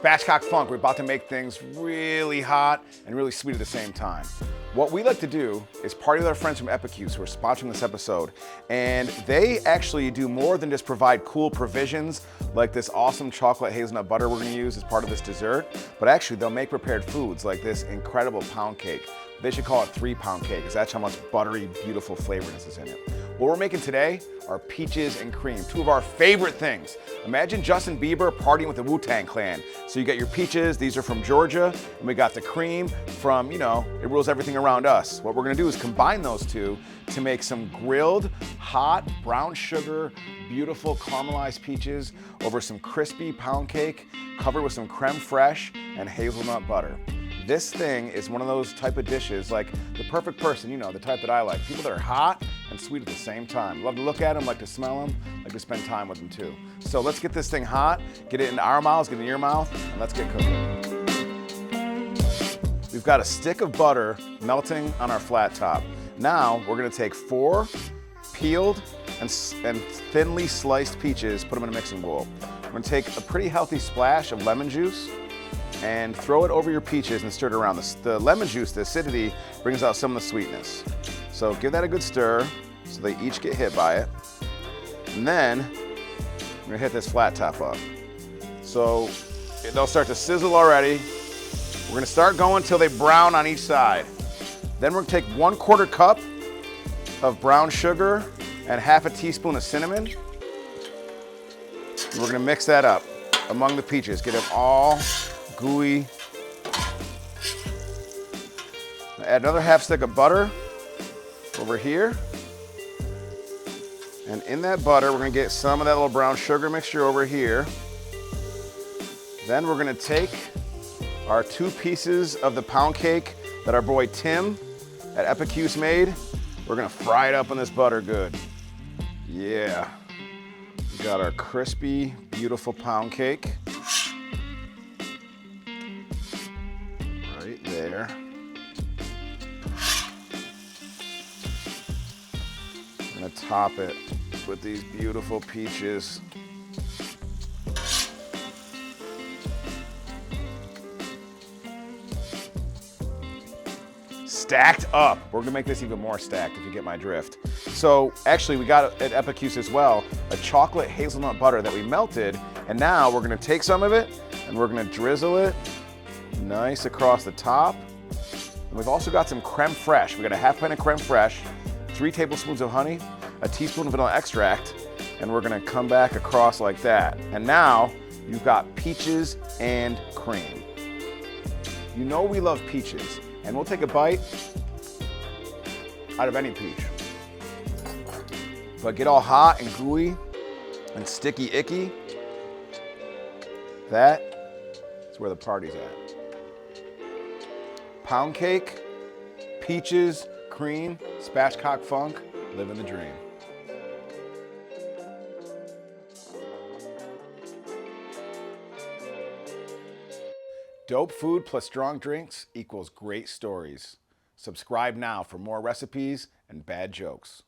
Spatchcock Funk, we're about to make things really hot and really sweet at the same time. What we like to do is party with our friends from Epicuse who are sponsoring this episode, and they actually do more than just provide cool provisions like this awesome chocolate hazelnut butter we're gonna use as part of this dessert, but actually they'll make prepared foods like this incredible pound cake. They should call it 3-pound cake because that's how much buttery, beautiful flavorness is in it. What we're making today are peaches and cream, two of our favorite things. Imagine Justin Bieber partying with the Wu-Tang Clan. So you got your peaches, these are from Georgia, and we got the cream from, it rules everything around us. What we're gonna do is combine those two to make some grilled, hot, brown sugar, beautiful caramelized peaches over some crispy pound cake covered with some creme fraiche and hazelnut butter. This thing is one of those type of dishes, like the perfect person, the type that I like. People that are hot and sweet at the same time. Love to look at them, like to smell them, like to spend time with them too. So let's get this thing hot, get it into our mouths, get it in your mouth, and let's get cooking. We've got a stick of butter melting on our flat top. Now we're gonna take 4 peeled and thinly sliced peaches, put them in a mixing bowl. We're gonna take a pretty healthy splash of lemon juice and throw it over your peaches and stir it around. The lemon juice, the acidity, brings out some of the sweetness. So give that a good stir so they each get hit by it. And then we're gonna hit this flat top up. So they'll start to sizzle already. We're gonna start going until they brown on each side. Then we're gonna take 1/4 cup of brown sugar and half a teaspoon of cinnamon. And we're gonna mix that up among the peaches, get them all gooey. Add another half stick of butter over here. And in that butter, we're gonna get some of that little brown sugar mixture over here. Then we're gonna take our 2 pieces of the pound cake that our boy Tim at Epicuse made. We're gonna fry it up in this butter good. Yeah. We got our crispy, beautiful pound cake. Right there. I'm gonna top it with these beautiful peaches. Stacked up. We're gonna make this even more stacked if you get my drift. So actually we got at Epicuse as well, a chocolate hazelnut butter that we melted, and now we're gonna take some of it and we're gonna drizzle it nice across the top. And we've also got some creme fraiche. We got a half pint of creme fraiche, 3 tablespoons of honey, a teaspoon of vanilla extract, and we're gonna come back across like that. And now you've got peaches and cream. You know we love peaches, and we'll take a bite out of any peach. But get all hot and gooey and sticky icky, that is where the party's at. Pound cake, peaches, cream, Spatchcock Funk, living the dream. Dope food plus strong drinks equals great stories. Subscribe now for more recipes and bad jokes.